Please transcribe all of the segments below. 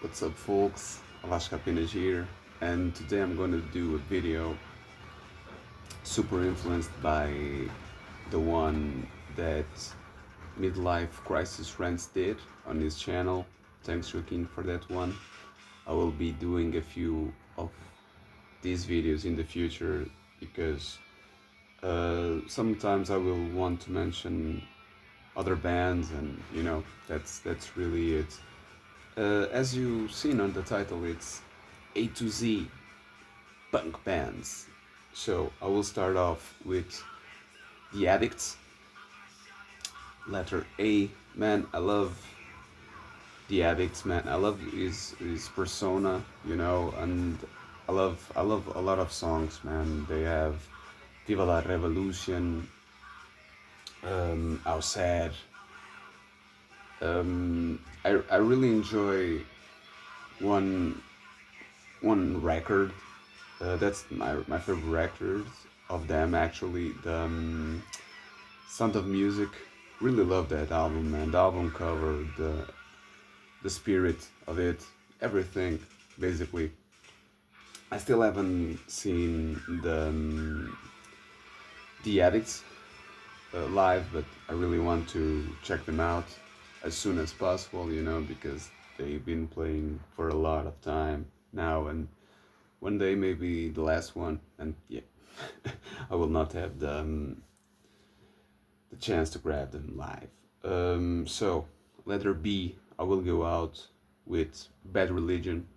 What's up, folks? Alaska Pinas here, and today I'm going to do a video super influenced by the one that Midlife Crisis Rants did on his channel. Thanks, Joaquin, for that one. I will be doing a few of these videos in the future because sometimes I will want to mention other bands, and that's really it. As you've seen on the title, it's A to Z punk bands. So I will start off with The Addicts, letter A. Man, I love The Addicts, man. I love his persona, and I love a lot of songs, man. They have Viva la Revolution, How Sad. I really enjoy one one record. That's my favorite record of them, actually. The Sound of Music. Really love that album, man. The album cover, the spirit of it, everything, basically. I still haven't seen the Addicts live, but I really want to check them out as soon as possible, because they've been playing for a lot of time now, and one day maybe the last one, and yeah, I will not have the chance to grab them live. So letter B, I will go out with Bad Religion.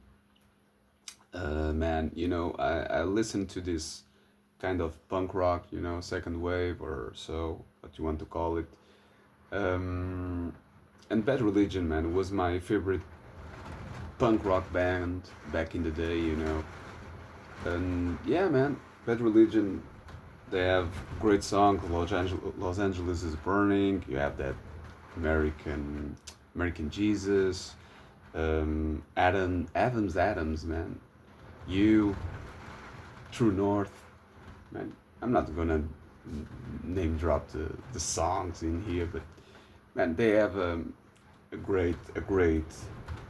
Man, I listen to this kind of punk rock, second wave or so, what you want to call it. Um, and Bad Religion, man, was my favorite punk rock band back in the day, And yeah, man, Bad Religion, they have great songs. Los Angeles is Burning. You have that American American Jesus, Adams, man. You, True North, man. I'm not gonna name drop the songs in here, but man, they have a great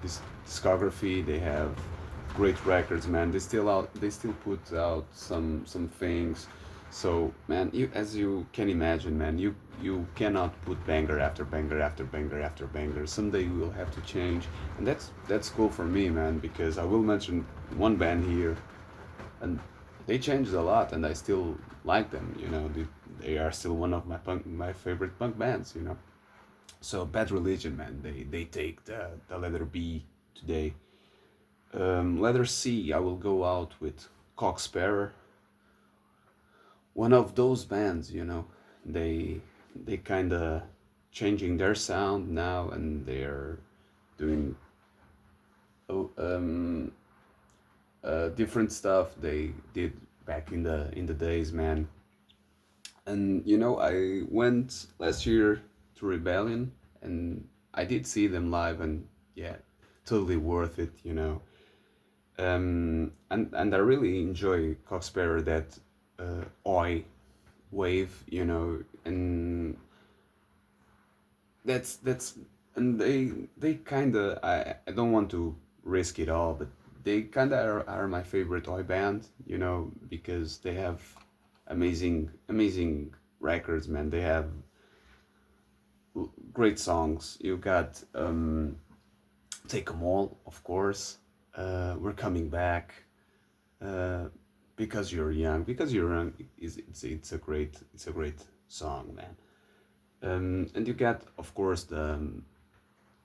discography. They have great records, man. They still put out some things. So man, as you can imagine, man, you cannot put banger after banger after banger after banger. Someday you will have to change, and that's cool for me, man, because I will mention one band here, and they changed a lot, and I still like them. They are still one of my favorite punk bands. So Bad Religion, man, they take the letter B today. Letter C, I will go out with Coxsparrow, one of those bands. They kind of changing their sound now, and they're doing oh, different stuff they did back in the days, man. And I went last year to Rebellion, and I did see them live, and yeah, totally worth it. And I really enjoy Coxsparrow, that oi wave, and that's and they kind of, I don't want to risk it all, but they kind of are my favorite oi band, because they have amazing records, man. They have great songs. You got Take 'Em All, of course. We're Coming Back. Uh, because you're young is it's a great song, man. And you got, of course, the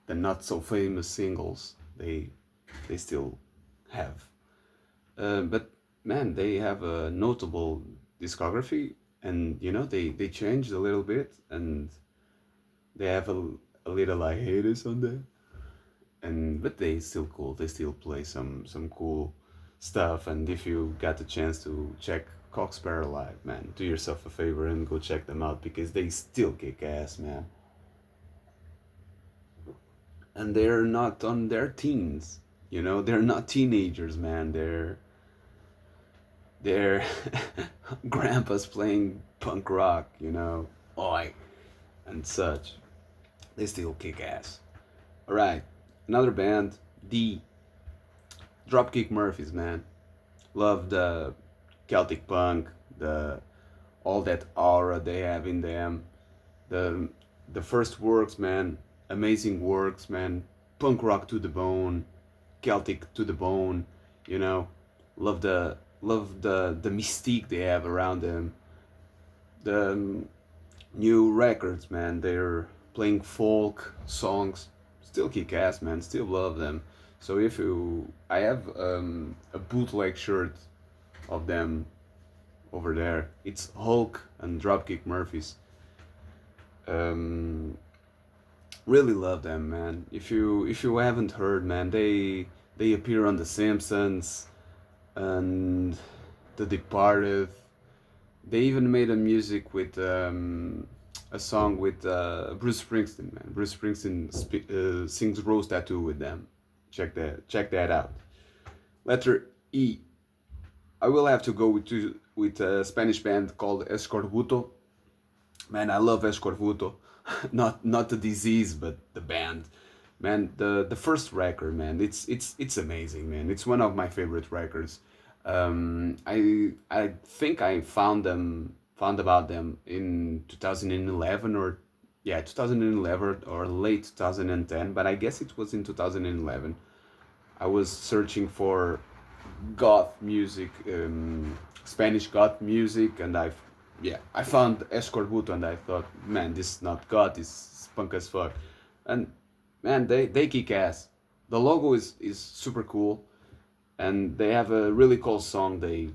not so famous singles. They still have, but man, they have a notable discography, and they changed a little bit, and they have a little hiatus on there, and but they still cool. They still play some cool stuff. And if you got the chance to check Coxsparrow live, man, do yourself a favor and go check them out, because they still kick ass, man. And they're not on their teens, they're not teenagers, man. They're grandpas playing punk rock, oi, and such. They still kick ass. All right, another band, D. Dropkick Murphys, man. Love the Celtic punk, the all that aura they have in them. The the first works, man, amazing works, man. Punk rock to the bone, Celtic to the bone. You know, love the mystique they have around them. The new records, man. They're playing folk songs. Still kick ass, man. Still love them. So if you, I have a bootleg shirt of them over there. It's Hulk and Dropkick Murphys. Um, really love them, man. If you haven't heard, man, they appear on The Simpsons and The Departed. They even made a music with a song with Bruce Springsteen, man. Bruce Springsteen sings Rose Tattoo with them. Check that out. Letter E. I will have to go with a Spanish band called Escorbuto. Man, I love Escorbuto. Not the disease, but the band. Man, the first record, man, it's amazing, man. It's one of my favorite records. I think I found about them in 2011 or yeah 2011 or late 2010, but I guess it was in 2011. I was searching for goth music, Spanish goth music, and I found Escorbuto, and I thought, man, this is not goth, this is punk as fuck, and man, they kick ass. The logo is super cool, and they have a really cool song. They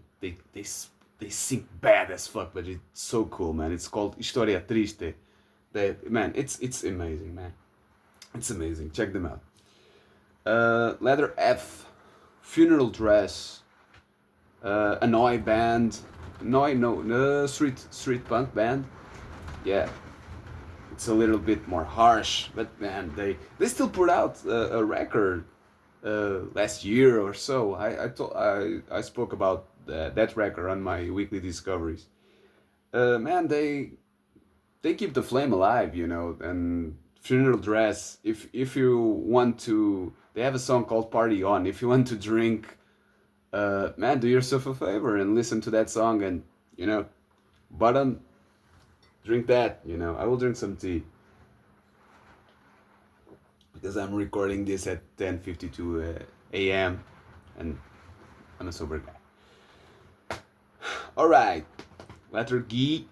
sing bad as fuck, but it's so cool, man. It's called Historia Triste. Man, it's amazing, man. It's amazing. Check them out. Letter F, Funeral Dress, Annoy band, Annoy no street punk band. Yeah, it's a little bit more harsh, but man, they still put out a record last year or so. I spoke about that record on my weekly discoveries. Man, they keep the flame alive, you know. And Funeral Dress, if you want to, they have a song called Party On. If you want to drink, man, do yourself a favor and listen to that song, and you know, bottom, drink that. You know, I will drink some tea because I'm recording this at 10:52 a.m. and I'm a sober guy. All right, letter G,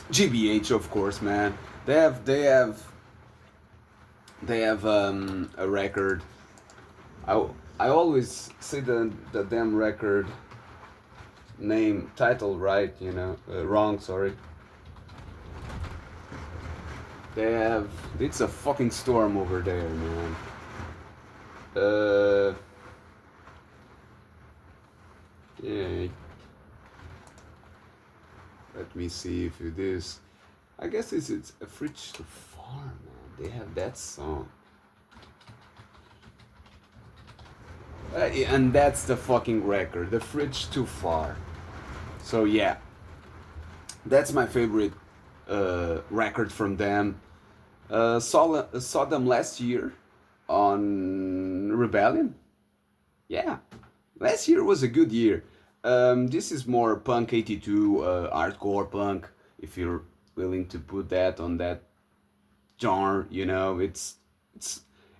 GBH, of course, man. They have a record. I I always say the damn record name title right, you know, wrong. Sorry. They have. It's a fucking storm over there, man. Uh, yeah. Let me see if it is. I guess it's a Fridge Too Far, man. They have that song. And that's the fucking record, The Fridge Too Far. So yeah, that's my favorite record from them. Saw them last year on Rebellion. Yeah, last year was a good year. This is more punk 82, hardcore punk. If you're willing to put that on that genre, you know, it's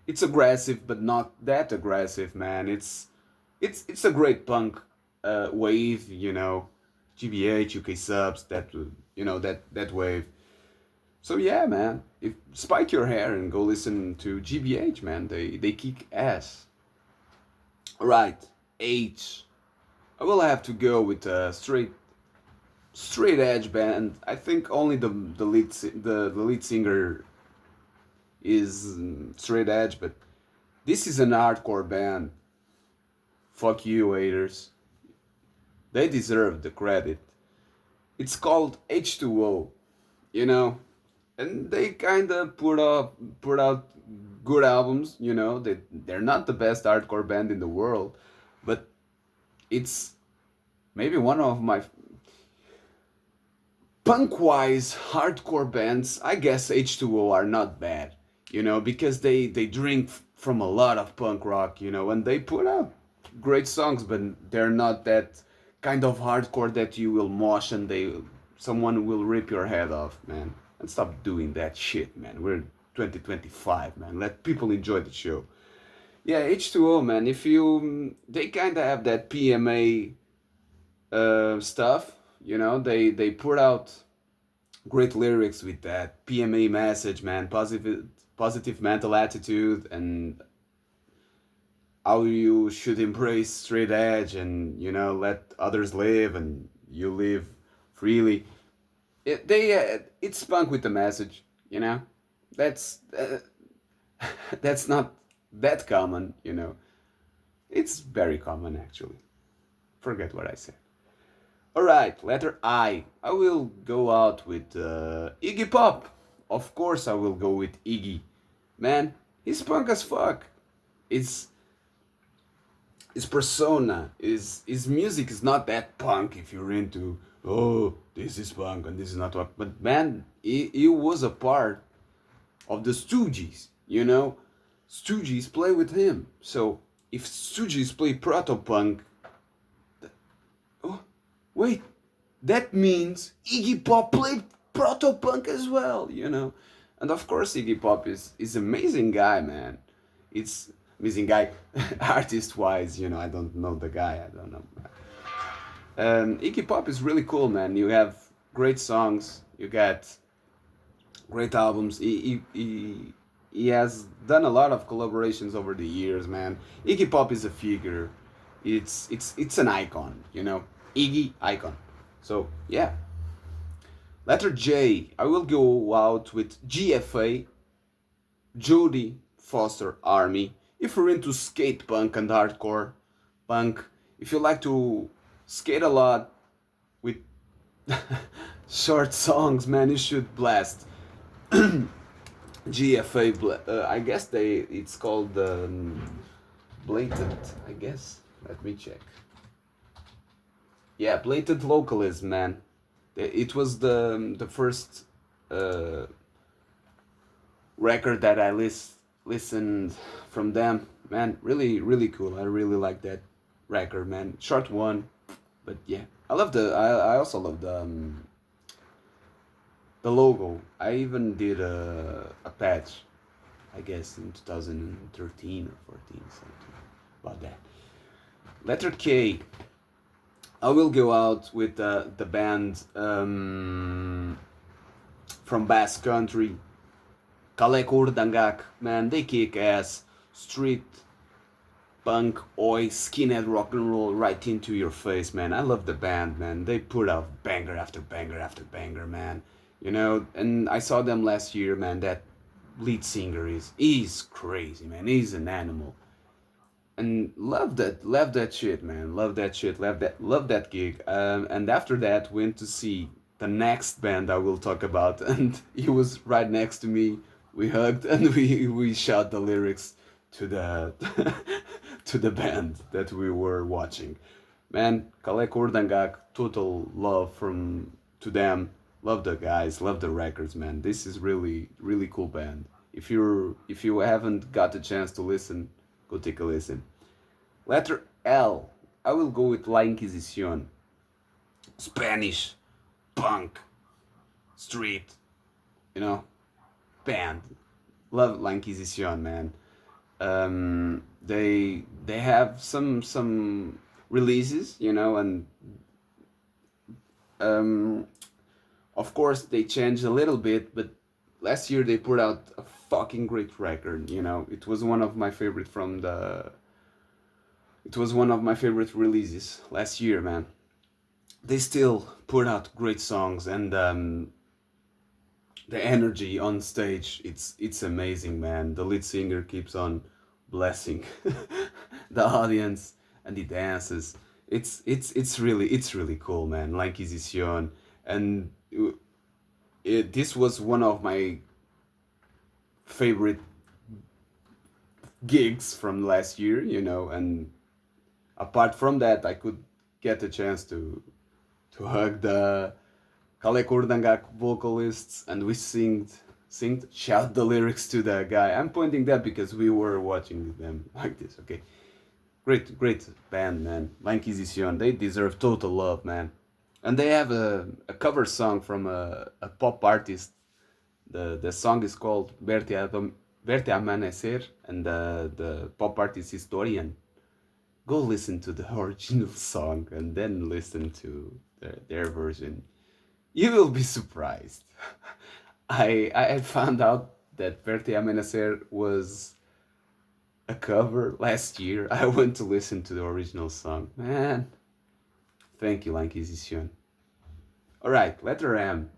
it's aggressive, but not that aggressive, man. It's a great punk wave, you know, GBH, UK subs, that you know that wave. So yeah, man, if spike your hair and go listen to GBH, man. They kick ass. Right, H. I will have to go with a straight edge band. I think only the lead singer is straight edge, but this is an hardcore band. Fuck you, haters. They deserve the credit. It's called H2O, you know, and they kind of put out good albums. You know, they're not the best hardcore band in the world, but it's maybe one of my punk wise hardcore bands. I guess H2O are not bad, you know, because they drink from a lot of punk rock, and they put out great songs, but they're not that kind of hardcore that you will mosh and someone will rip your head off, man. And stop doing that shit, man. We're 2025, man. Let people enjoy the show. Yeah, H2O, man. If you, they kind of have that PMA stuff, they put out great lyrics with that PMA message, man. Positive mental attitude, and how you should embrace straight edge, and let others live and you live freely. It's punk with the message, that's that's not that common, it's very common actually. Forget what I said. All right, letter I will go out with Iggy Pop. Of course I will go with Iggy. Man, he's punk as fuck. It's his persona, his music is not that punk if you're into, oh, this is punk and this is not punk. But man, he was a part of the Stooges, Stooges play with him. So if Stooges play proto punk, oh wait, that means Iggy Pop played proto punk as well. And of course Iggy Pop is amazing guy, man. It's amazing guy, artist wise. I don't know the guy. I don't know. Iggy Pop is really cool, man. You have great songs. You got great albums. He has done a lot of collaborations over the years, man. Iggy Pop is a figure. It's an icon, Iggy icon. So yeah. Letter J. I will go out with GFA, Jodie Foster Army. If you're into skate punk and hardcore punk, if you like to skate a lot with short songs, man, you should blast GFA. I guess it's called Blatant. I guess. Let me check. Yeah, Blatant Localism, man. It was the first record that I listened from them, man. Really, really cool. I really like that record, man. Short one, but yeah, I also love the logo. I even did a patch, I guess in 2013 or 14, something about that. Letter K. I will go out with the band from Basque Country, Kalek Urdangak. Man, they kick ass. Street punk, oi, skinhead rock and roll right into your face, man. I love the band, man. They put out banger after banger after banger, man. And I saw them last year, man. That lead singer he's crazy, man. He's an animal. And love that shit, man. Love that shit. Love that gig. And after that, went to see the next band I will talk about, and he was right next to me. We hugged and we shouted the lyrics to the to the band that we were watching. Man, Kalek Urdangak, total love from to them. Love the guys, love the records, man. This is really really cool band. If you haven't got the chance to listen, go take a listen. Letter L. I will go with La Inquisición. Spanish, punk, street, band. Love La Inquisición, man. They have some releases, and um, of course they changed a little bit, but last year they put out a fucking great record. It was one of my favorite It was one of my favorite releases last year, man. They still put out great songs, and the energy on stage, it's amazing, man. The lead singer keeps on blessing the audience, and he dances. It's really cool, man. La Inquisición, and this was one of my favorite gigs from last year, and apart from that, I could get a chance to hug the Kalek Urdangak vocalists, and we sing sing, shout the lyrics to the guy. I'm pointing that because we were watching them like this. Okay, great band, man. La Inquisition. They deserve total love, man. And they have a cover song from a pop artist. The song is called Verte Amanecer, and the pop artist is Dorian. Go listen to the original song and then listen to their version. You will be surprised. I had found out that Verte Amanecer was a cover last year. I went to listen to the original song. Man, thank you, La Inquisition. Alright, letter M.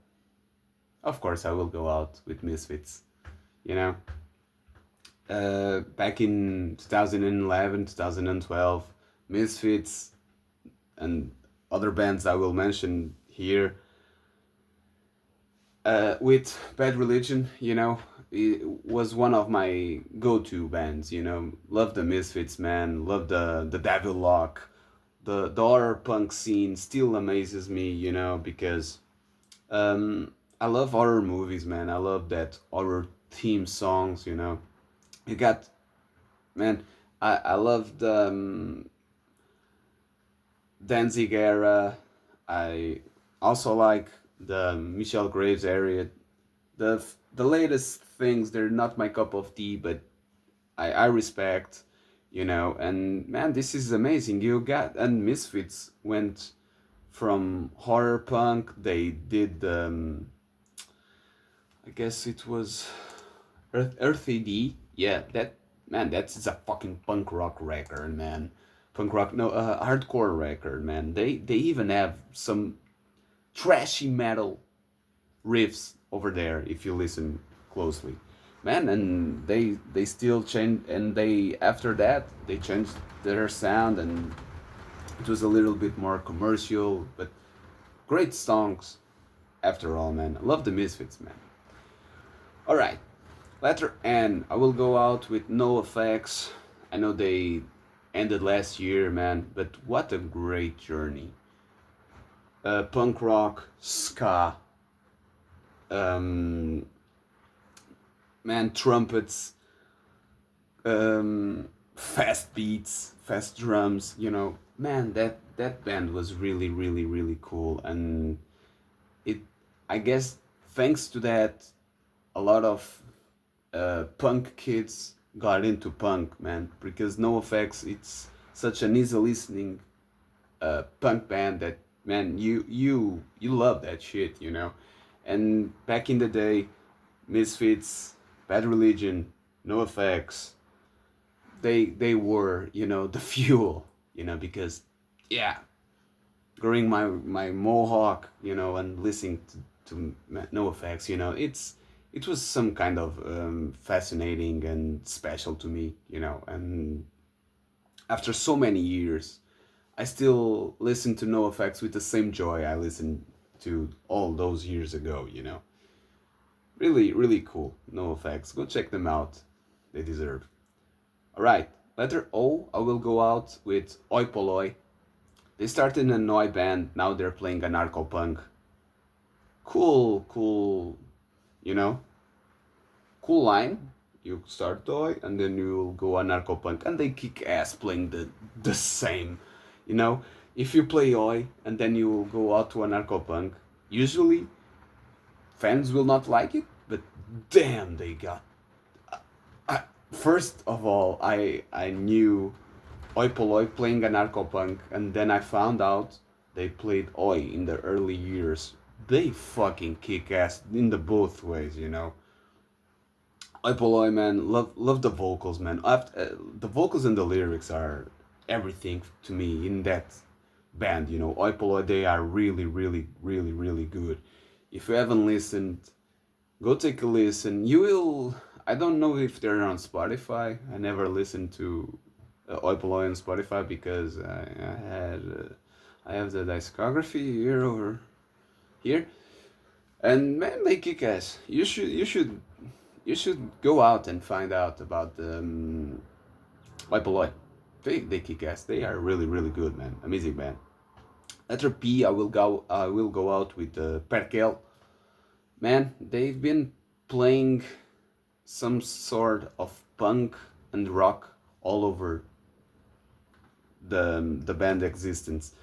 Of course, I will go out with Misfits. You know, back in 2011, 2012, Misfits and other bands I will mention here, with Bad Religion, you know, it was one of my go-to bands. You know, love the Misfits, man. Love the Devil Lock. The horror punk scene still amazes me, you know, because I love horror movies, man. I love that horror theme songs, you know. You got, man, I love the Danzig era. I also like the Michelle Graves area. The latest things, they're not my cup of tea, but I respect, you know. And man, this is amazing. You got, and Misfits went from horror punk. They did I guess it was Earthy D. Yeah, that, man, that's a fucking punk rock record, man. Punk rock, no, hardcore record, man. They even have some trashy metal riffs over there if you listen closely, man. And they still change, and they, after that, they changed their sound, and it was a little bit more commercial, but great songs after all, man. I love the Misfits, man. All right, letter N. I will go out with NoFX. I know they ended last year, man, but what a great journey. Punk rock, ska, um, man, trumpets, fast beats, fast drums. You know, man, that band was really cool, and it, I guess, thanks to that, a lot of punk kids got into punk, man, because NoFX, it's such an easy listening punk band that, man, you love that shit, you know. And back in the day, Misfits, Bad Religion, NoFX, they were, you know, the fuel, you know, because, yeah, growing my mohawk, you know, and listening to NoFX, you know, it was some kind of fascinating and special to me, you know. And after so many years, I still listen to NoFX with the same joy I listened to all those years ago, you know. Really cool. NoFX. Go check them out. They deserve. Alright, letter O, I will go out with Oi Polloi. They started in a Noi band, now they're playing anarcho punk. Cool, you know, cool line. You start Oi and then you go anarcho punk, and they kick ass playing the same, you know. If you play Oi and then you go out to anarcho punk, usually fans will not like it, but damn, they got. First of all, I knew Oi Polloi playing anarcho punk, and then I found out they played Oi in the early years. They fucking kick ass in the both ways, you know. Oi Polloi, man, love the vocals, man. The vocals and the lyrics are everything to me in that band, you know. Oi Polloi, they are really good. If you haven't listened, go take a listen. You will. I don't know if they're on Spotify. I never listened to Oi Polloi on Spotify because I have the discography here over here, and man, they kick ass. You should go out and find out about the Oi Polloi. They kick ass. They are really good, man. Amazing band. Letter P, I will go out with Perkel. Man, they've been playing some sort of punk and rock all over the band existence.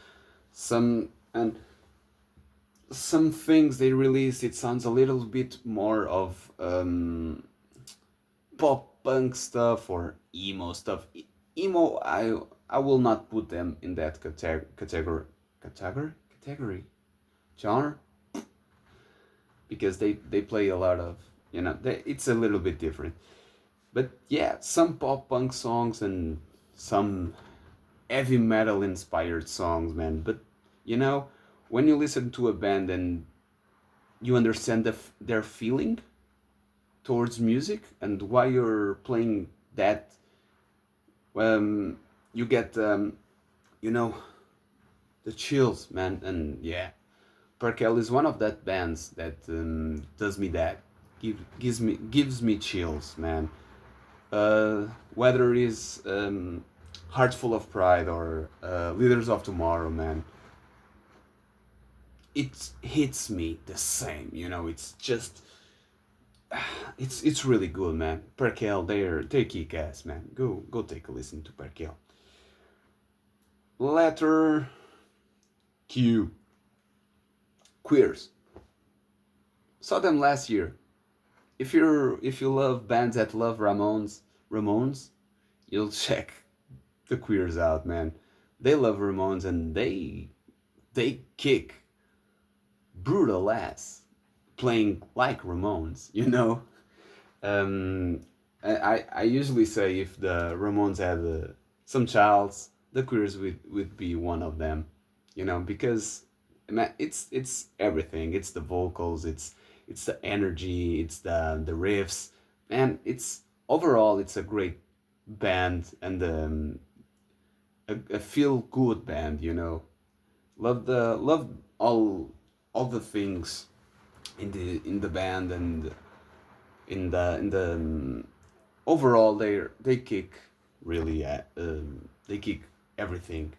Some and some things they released, it sounds a little bit more of pop punk stuff or emo stuff. Emo, I will not put them in that category genre, because they play a lot of, it's a little bit different. But yeah, some pop punk songs and some heavy metal inspired songs, man. But you know, when you listen to a band and you understand their feeling towards music and why you're playing that, you get you know the chills, man. And yeah, Perkel is one of that bands that does me that, gives me chills, man. Whether it is Heart Full of Pride or Leaders of Tomorrow, man, it hits me the same. It's just it's really good, man. Perkel, they kick ass, man. Go take a listen to Perkel. Letter Q, Queers. Saw them last year. If you love bands that love Ramones, you'll check the Queers out, man. They love Ramones and they kick brutal ass playing like Ramones. Um, I usually say if the Ramones had some childs, the Queers would be one of them, because man, it's everything. It's the vocals, it's the energy, it's the riffs, and it's overall it's a great band and a feel good band. Love all the things in the band, and in the overall they kick really they kick everything,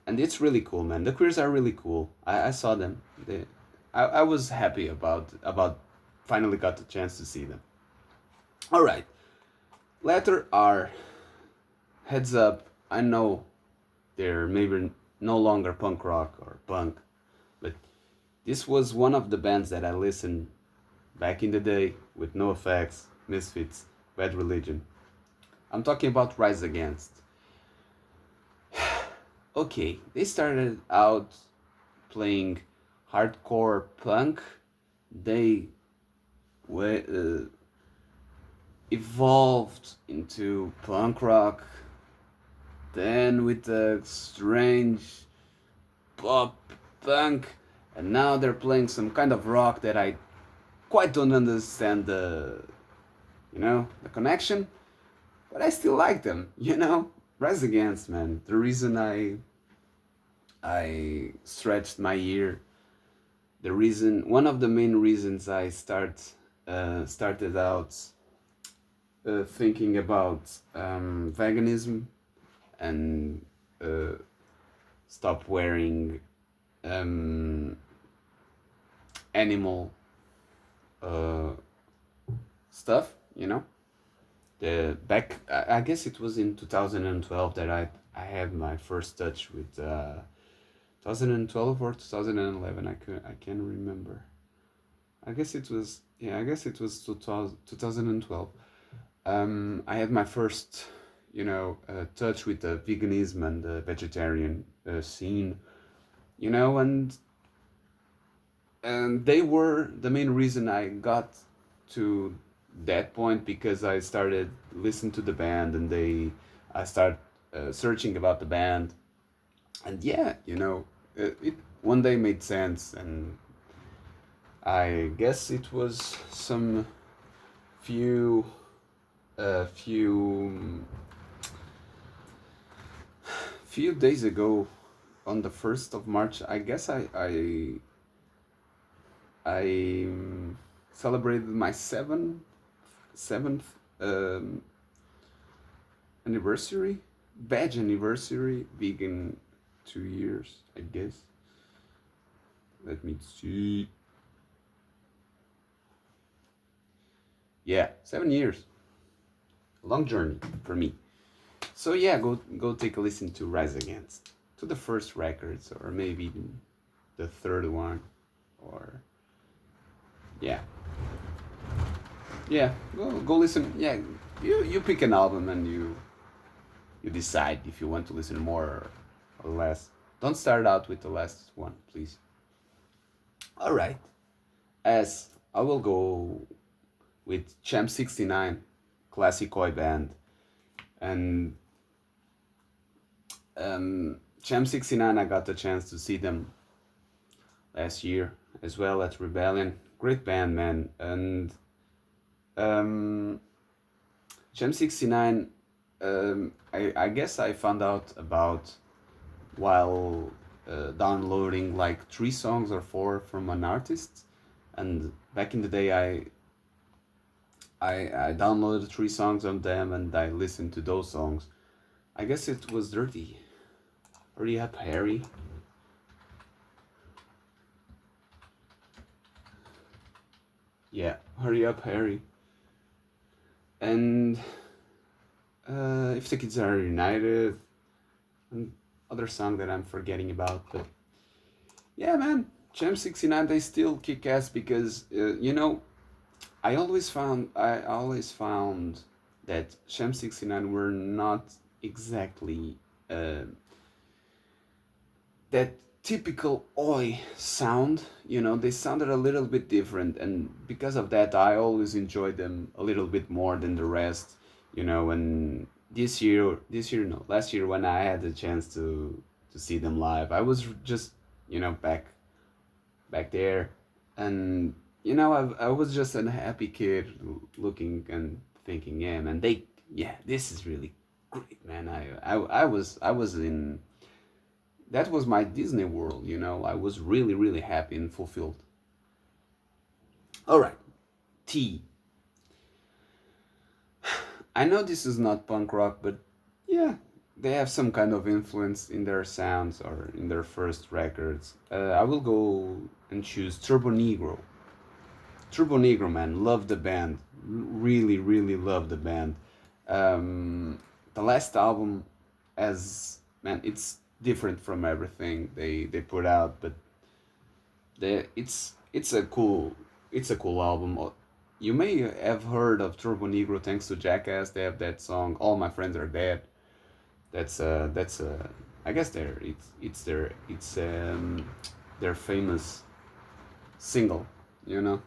and it's really cool, man. The Queers are really cool. I saw them. I was happy about finally got the chance to see them. All right, letter R. Heads up, I know they're maybe no longer punk rock or punk, but this was one of the bands that I listened back in the day with NoFX, Misfits, Bad Religion. I'm talking about Rise Against. Okay, they started out playing hardcore punk. They evolved into punk rock, then with a strange pop punk, and now they're playing some kind of rock that I quite don't understand the connection, but I still like them. Rise Against, man. The reason I stretched my ear, one of the main reasons I started out thinking about veganism and stop wearing animal stuff. The back, I guess it was in 2012 that I had my first touch with 2012 or 2011. I can't remember. I guess it was, yeah, I guess it was 2012. I had my first touch with the veganism and the vegetarian scene, and they were the main reason I got to that point, because I started listening to the band, and I started searching about the band, and yeah, it one day made sense, and I guess it was some few few few days ago, on the 1st of March. I guess I celebrated my seventh anniversary, badge anniversary, vegan 2 years, I guess. Let me see. Yeah, 7 years. A long journey for me. So yeah, go take a listen to Rise Against, to the first records, or maybe even the third one, or yeah, yeah. Go listen. Yeah, you pick an album and you decide if you want to listen more or less. Don't start out with the last one, please. All right. As I will go with Champ 69, classic oi band, and Champ 69. I got the chance to see them last year as well at Rebellion. Great band, man. And um, Gem 69, I guess I found out about while downloading like 3 songs or 4 from an artist. And back in the day, I downloaded 3 songs of them and I listened to those songs. I guess it was Dirty. Hurry Up Harry. Yeah, Hurry Up Harry. And If the Kids Are United, and other song that I'm forgetting about. But yeah, man, Gem 69, they still kick ass because I always found that Gem 69 were not exactly uh, that typical oi sound. They sounded a little bit different, and because of that I always enjoyed them a little bit more than the rest. And this year no, last year, when I had the chance to see them live, I was just back there. And I was just a happy kid looking and thinking, yeah, man, this is really great, man. I was in that was my Disney World. I was really, really happy and fulfilled. All right, T. I know this is not punk rock, but yeah, they have some kind of influence in their sounds or in their first records. I will go and choose Turbo Negro. Turbo Negro, man, love the band. Really, really love the band. The last album, as man, it's different from everything they put out, but it's a cool album. You may have heard of Turbo Negro thanks to Jackass. They have that song "All My Friends Are Dead." That's I guess their famous single. You know,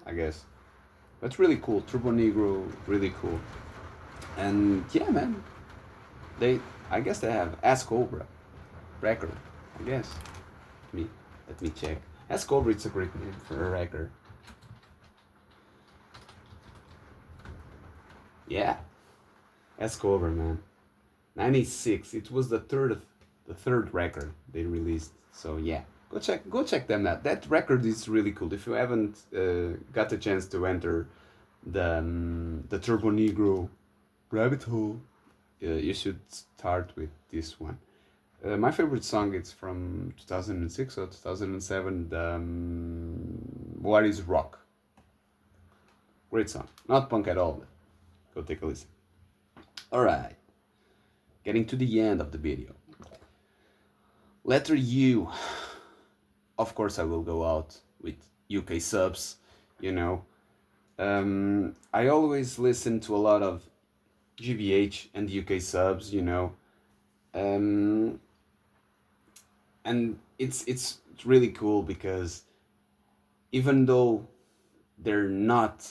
I guess. That's really cool. Turbo Negro, really cool. And yeah, man, they I guess they have Ask Cobra record. I guess. Let me check. Ask Cobra, it's a great name for a record. Yeah, Ask Cobra, man. 96. It was the third record they released. So yeah, go check them out. That record is really cool. If you haven't got the chance to enter the Turbo Negro rabbit hole, you should start with this one. My favorite song is from 2006 or 2007. What is Rock? Great song. Not punk at all. Go take a listen. All right, getting to the end of the video. Letter U. Of course, I will go out with UK subs. You know, I always listen to a lot of GBH and UK subs. Um, and it's really cool because even though they're not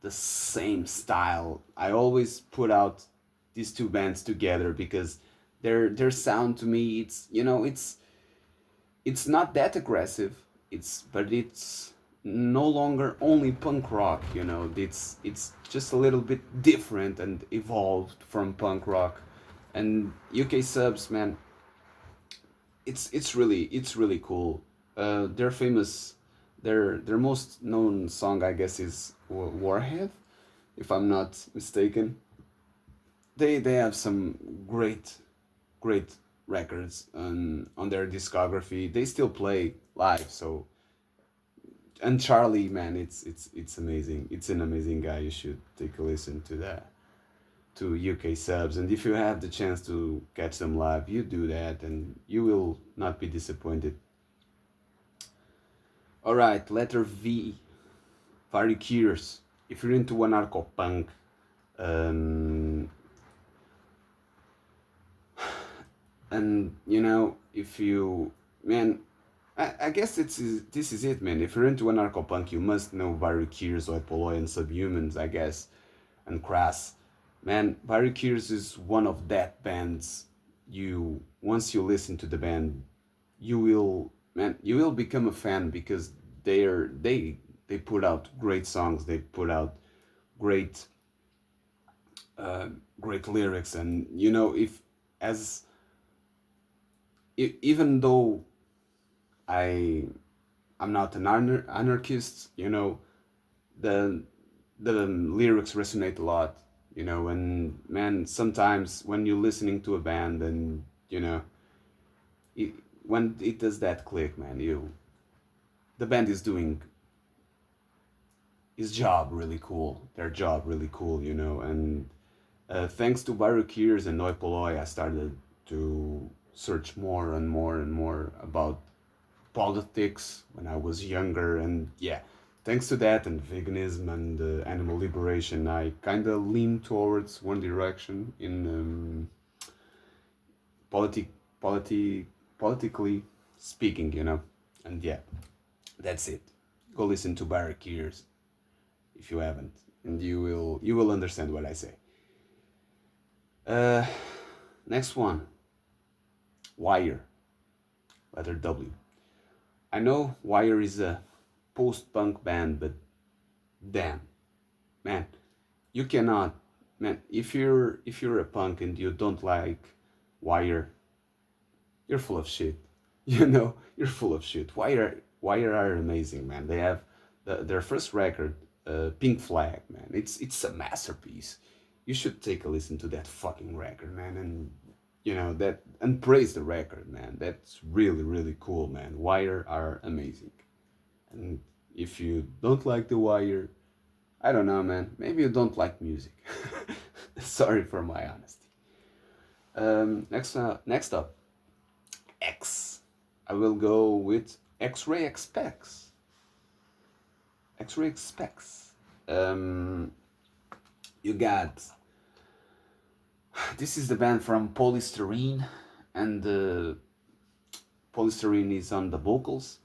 the same style, I always put out these two bands together because their sound to me, it's not that aggressive. It's no longer only punk rock. It's just a little bit different and evolved from punk rock. And UK subs, man, it's really cool. Their famous, their most known song, I guess, is Warhead, if I'm not mistaken. They have some great records on their discography. They still play live, so And Charlie, man, it's amazing. It's an amazing guy. You should take a listen to that, to UK subs. And if you have the chance to catch them live, you do that, and you will not be disappointed. All right, letter V, Varicures. If you're into anarcho punk, um, and you know, if you, man, I guess this is it, man. If you're into anarcho punk, you must know Varicures, Oi Polloi, and Subhumans, I guess, and Crass. Man, Varicures is one of that bands. You once you listen to the band, you will, man, you will become a fan because they put out great songs. They put out great great lyrics, and you know, if as even though I I'm not an anarchist, you know, the the lyrics resonate a lot, you know. And man, sometimes when you're listening to a band and you know it, when it does that click, man, you the band is doing his job really cool, their job really cool, you know. And thanks to Barukirs and Noipoloi, I started to search more and more and more about politics when I was younger. And yeah, thanks to that and veganism and animal liberation, I kind of leaned towards one direction in politi- politi- politically speaking, you know. And yeah, that's it. Go listen to Barrack Ears if you haven't, and you will understand what I say. Uh, Next one, Wire, letter W. I know Wire is a post-punk band, but damn, man, you cannot, man. If you're a punk and you don't like Wire, you're full of shit. You know, you're full of shit. Wire are amazing, man. They have their first record, Pink Flag, man. It's a masterpiece. You should take a listen to that fucking record, man, and you know that and praise the record, man. That's really really cool, man. Wire are amazing, and if you don't like the Wire, I don't know, man. Maybe you don't like music. Sorry for my honesty. Next up, X. I will go with X-Ray Expects. X-Ray Expects. Um, you got. This is the band from Polystyrene, and Polystyrene is on the vocals,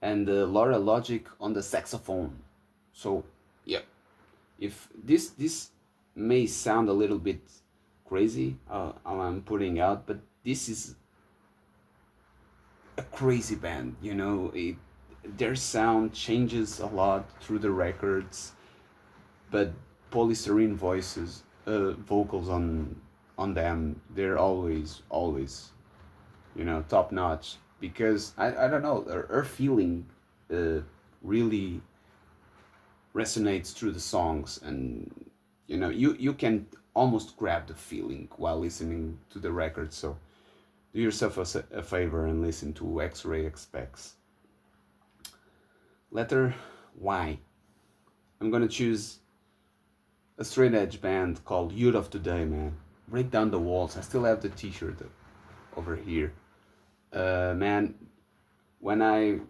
and Laura Logic on the saxophone. So, yeah, if this may sound a little bit crazy, how I'm putting out, but this is a crazy band. You know, their sound changes a lot through the records, but Polystyrene voices, vocals on them, they're always, you know, top notch. Because I don't know, her feeling uh, really resonates through the songs, and you know, you can almost grab the feeling while listening to the record. So do yourself a favor and listen to X-Ray Expects. Letter Y. I'm gonna choose a straight edge band called Youth of Today, man. Break Down the Walls. I still have the T-shirt over here. Man, when I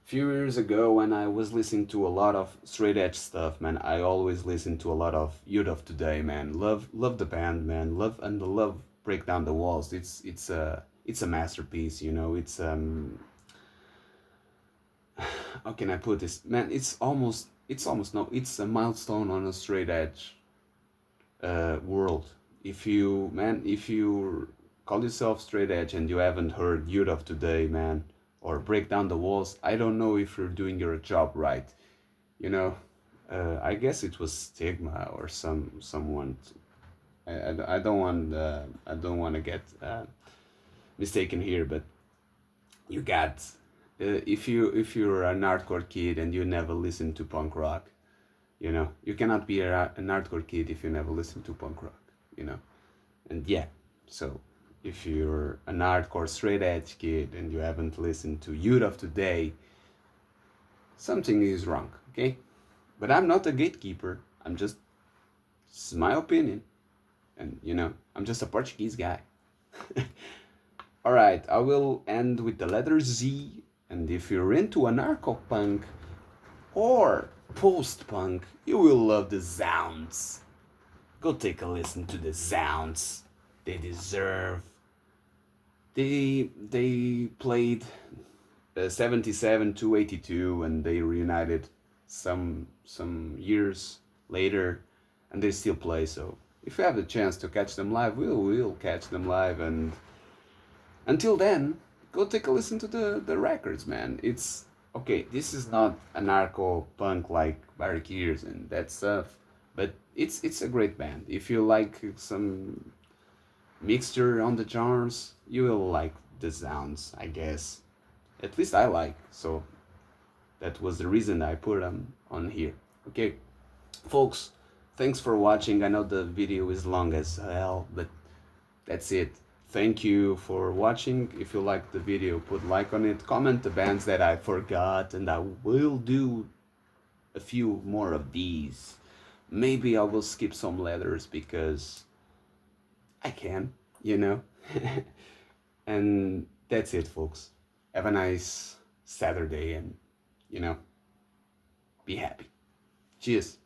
few years ago when I was listening to a lot of straight edge stuff, man, I always listened to a lot of Youth of Today, man. Love the band, man. Love Break Down the Walls. It's a masterpiece, you know. It's how can I put this, man? It's almost no, it's a milestone on a straight edge world. If you call yourself straight edge and you haven't heard Youth of Today, man, or Break Down the Walls, I don't know if you're doing your job right. You know, I guess it was Stigma or someone. I don't want to get mistaken here, but you got if you're an hardcore kid and you never listen to punk rock, you know, you cannot be an hardcore kid if you never listen to punk rock, you know. And yeah, so if you're an hardcore straight edge kid and you haven't listened to Youth of Today, something is wrong, okay? But I'm not a gatekeeper. I'm just, this is my opinion. And, I'm just a Portuguese guy. All right, I will end with the letter Z. And if you're into anarcho-punk or post-punk, you will love the Zounds. Go take a listen to the Zounds. They deserve. They played 77 to 82 and they reunited some years later, and they still play. So if you have the chance to catch them live, we'll catch them live. And until then, go take a listen to the records, man. It's okay. This is not anarcho punk like Barracudas and that stuff, but it's a great band. If you like some mixture on the genres, you will like the sounds, I guess. At least I like. So that was the reason I put them on here. Okay, folks, thanks for watching. I know the video is long as hell, but that's it. Thank you for watching. If you like the video, put like on it, comment the bands that I forgot, and I will do a few more of these. Maybe I will skip some letters because I can, you know. And that's it, folks. Have a nice Saturday and, be happy. Cheers.